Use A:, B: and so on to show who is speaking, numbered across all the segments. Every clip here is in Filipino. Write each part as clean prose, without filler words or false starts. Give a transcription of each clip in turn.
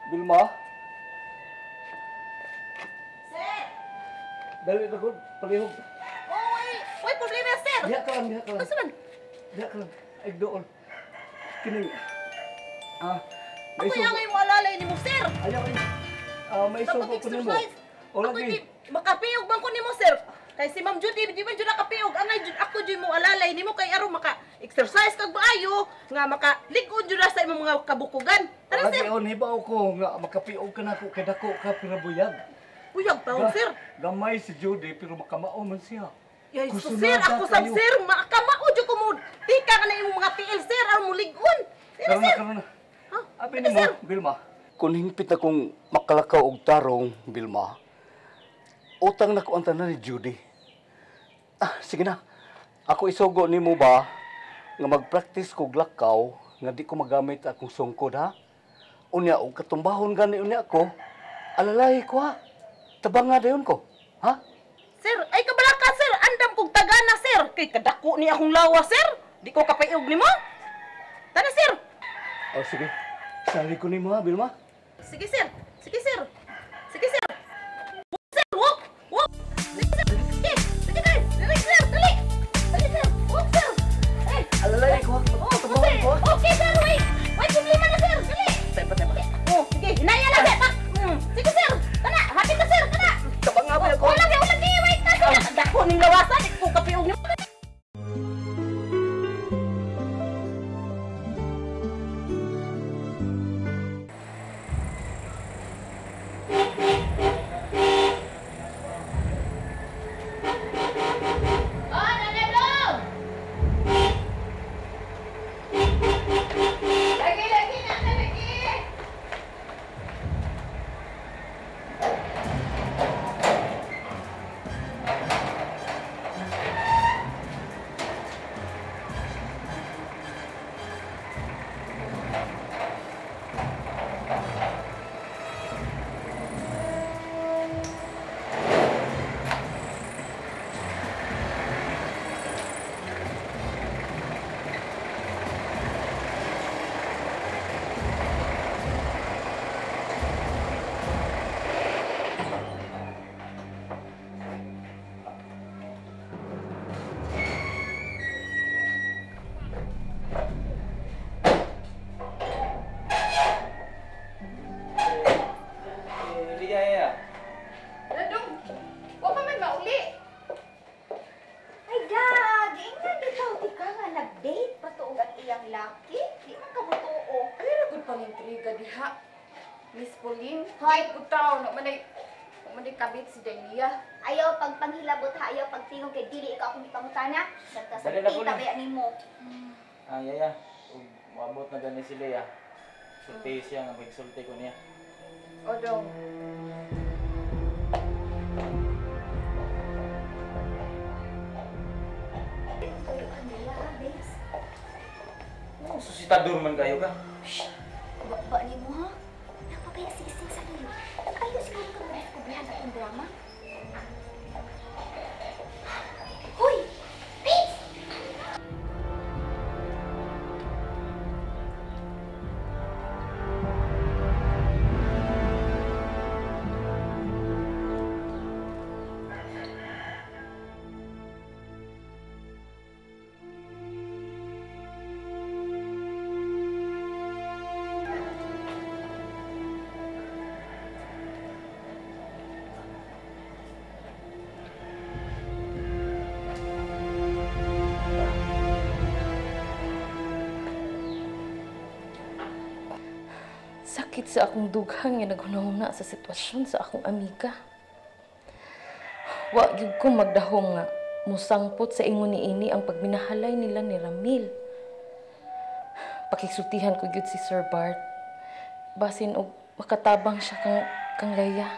A: Bilma?
B: Sir!
A: Dali na ko, palihog.
B: Oy! Oy, problema, sir!
A: Diha ka lang, diha ka lang.
B: Asa man?
A: Diha ka lang. Ay, doon. Kining. May
B: Ako yung ngay mo alalay ni mo, sir!
A: Ayaw kayo. May sugo ko nimo. O
B: Ako
A: lagi.
B: di, makapiyog bang ko nimo, sir? Kay si Ma'am Judy, di man jud nakapiyog. Angay jud ako jud mo alalay nimo kay aron maka-exercise kag maayo nga maka-ligon jud sa imong mga kabukugan. Tara,
A: Lagi
B: sir.
A: on hibaw ko nga makapiog ka na ko kay dako ka pinabuyag.
B: Uyag taon, sir.
A: Gamay si Judy pero makamao man siya.
B: Yay, so,
A: Gusto
B: sir,
A: na
B: ako
A: ba
B: sab,
A: kayo?
B: sir. Makamao jud ko mo. Tika ka na imong mga tiil, sir. Aron mo ligon. Tara, sir.
A: Karon na.
B: Ha?
A: Abi
B: Tara,
A: ni mo,
B: sir.
A: Bilma. Kung hingpit akong makalakaw og tarong, Bilma, utang na ko ang tanan ni Judy. Sige na. Ako isugo nimo ba nga mag-practice kog lakaw nga di ko magamit akong sungkod, ha? Unya, og katumbahon gani unya ko, alalay ko, ha? Tabang nga dayon ko, ha?
B: Sir, ay kabalaka, sir. Andam kong tagana, sir. Kay kadako ni akong lawa, sir. Di ko kapayog nimo. Tara, sir.
A: Sige. Sali ko nimo, ha, Bilma?
B: Sige, sir. Sige, sir. Sige, sir. Walk, sir. Walk. Walk. Sige, sir. Sige. Sige, sir. Dali, sir. Dali. Dali, sir. Walk, sir. Eh.
A: Alalay ko, ha?
B: Oh,
A: Katumbahon
B: okay.
A: ko, ha?
B: Okay, sir. Wait. Wait, problema na, sir. Dali.
A: Tempa.
B: Oh, sige. Hinaya lang, sir. Sige, sir. Kana. Happy ka, sir. Kana.
A: Tabang nga ba ako?
B: Ulang, wait ka, sir. Dako ning lawasan. Di ko kapayog nimo.
C: Ladong, wa pa man mauli. Ay, Dad, ingnan bitaw di ka nga nag-date patuog ang iyang laki. Di man ka mutuo.
D: Ay, ragod pang intriga diha. Miss Pauline, hay putaw, manay kabit si Delia.
C: Ayaw pag panghilabot ha, ayaw pag tingog kay dili ikaw akong ipangutana. Nagka sa
E: Dali na,
C: kita
E: Pauline.
C: ba nimo.
E: Yaya. Umabot na gani sila ya. Sulti siya nga magsulti ko niya.
D: Odong.
C: Tuyo ka nila, babes.
E: Susitador man kayo ka.
C: Ba nimo ha? Napabaya si ising sa nilo. Ayaw siguro ka ba kubrihan akong drama? Hoy! Babes!
F: Sakit sa akong dughang nga naghunahuna sa sitwasyon sa akong amiga. Wa gyud ko magdahom nga musangpot sa ingon niini ang pagminahalay nila ni Ramil. Pakisultihan ko gyud si Sir Bart. Basin og makatabang siya kang Leia.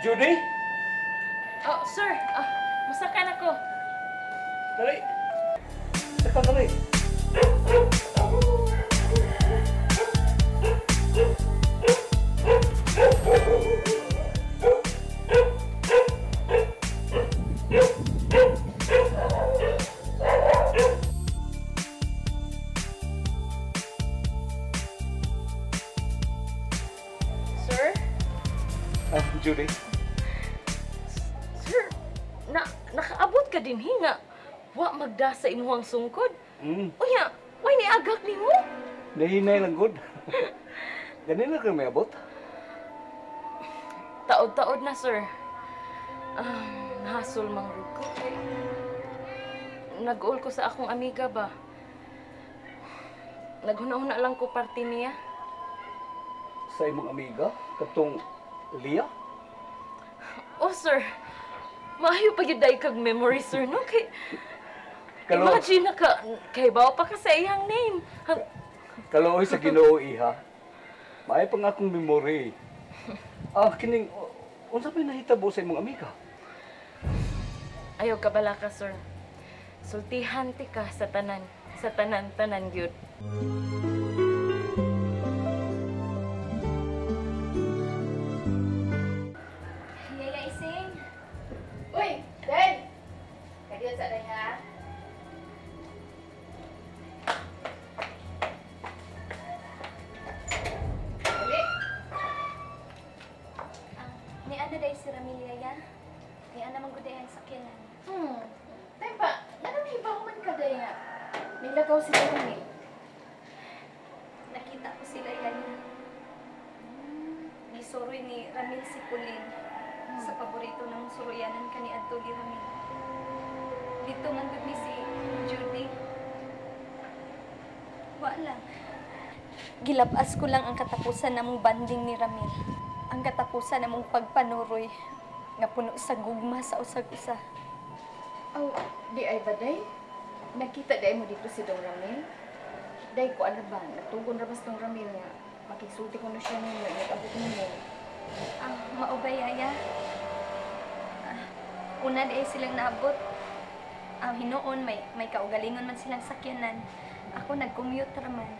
A: Judy?
F: Oh, sir. Masakan ako.
A: Dali. Teka, dali.
F: Sir?
A: Judy?
F: Sir, nakaabot ka din hinga. Wa magda sa imuhang sungkod. Unya, why ni agak ni mo?
A: Nahinay lang good. Ganun na kayo may abot.
F: Taod-taod na, sir. Nahasol mang ko. Nag-uol ko sa akong amiga ba? Naghuna-huna lang ko party niya.
A: Sa imong amiga, katong Lia.
F: Oh, sir. Maayo pa yun kag memory, sir, no?
A: Kalo,
F: Imagine na ka, kay bawa pa ka sa iyang name.
A: kalooy sa Ginoo iha. Maay pa nga akong memory. Kining, unsa may nahitabo sa imong amiga?
F: Ayaw ka bala ka, sir. Sultihan ti ka sa tanan. Sa tanan-tanan, gyud.
C: Yaya Ising.
D: Uy, Dad! Kadiyon sa day ha? Uli!
C: Ni ano day si Ramil Yaya? Ni ano man guday ang sakyanan?
D: Tay pa, nanamibaw man ka day nga. Nilagaw si Tony.
C: Nakita ko sila Yaya. Gisuroy ni Ramil si Pauline sa paborito ng suroyanan kani adto ni Ramil. Dito man gud ni si Judy. Wala. Gilabas ko lang ang katapusan namong banding ni Ramil. Ang katapusan namong pagpanuroy nga puno sa gugma sa usag-usa.
D: Oh, di ay ba day? Nakita day mo dito si Dong Ramil? Day ko ano ba? Natugon ra bas Dong Ramil nga. Makisulti ko na siya ninyo. Nag-abot mo.
C: Maubay, Yaya. Una di silang naabot. Hinoon, may kaugalingon man silang sakyanan. Ako nag-commute raman.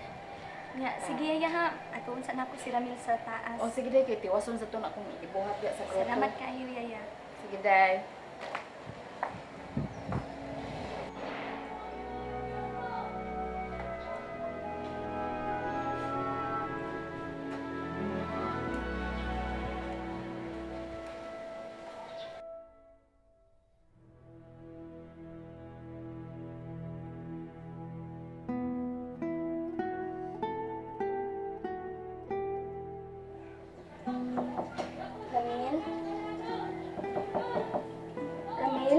C: Nga, sige, Yaya ha. Atuon sa nako si Ramil sa taas.
D: O sige day, kay tiwason sa to na akong ibuhat diya sa grotto.
C: Salamat kayo, Yaya.
D: Sige day.
C: Ramil? Ramil?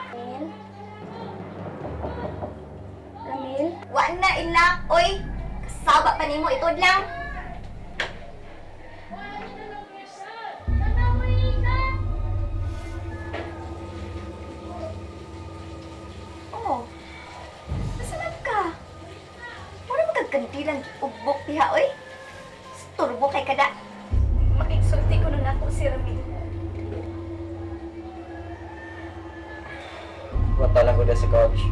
C: Ramil? Ramil?
G: Wa na ina, oy. Kasaba pa nimo itod lang. Oh. Nasalag ka. Wala magkagantilan ubok diha, oy. Turbo kay kada.
C: Makiksulti ko nun ako si Ramil.
E: Wata lang ko dyan sa couch.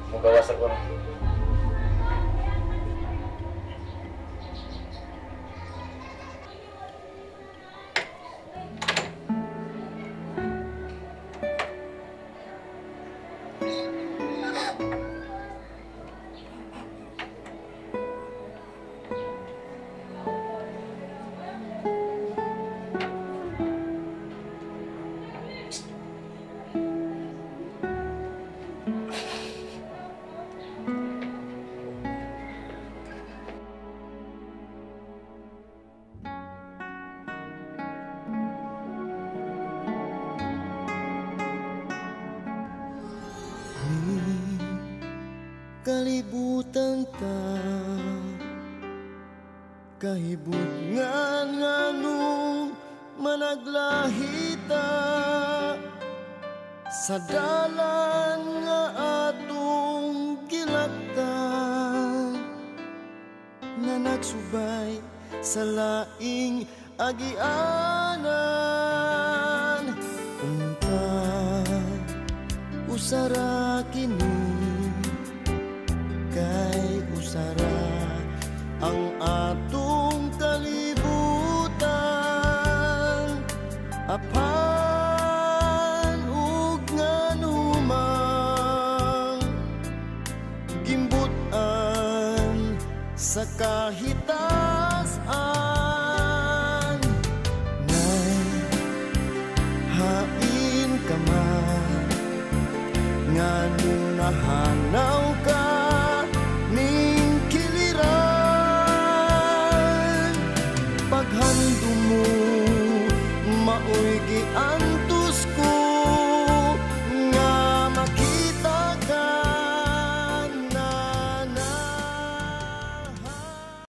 E: Magawas ako na.
H: Kalibutan ka kahibut nga managlahita sa dalan nga atong gilaktan, nga nagsubay sa laing agianan. Unta usara kini kay usara ang atong kalibutan. Apan ug nganumang gimbutan sa kahitasan, nay hain ka man ngano nahanaw ka ning kiliran. Paghandom mo maoy gian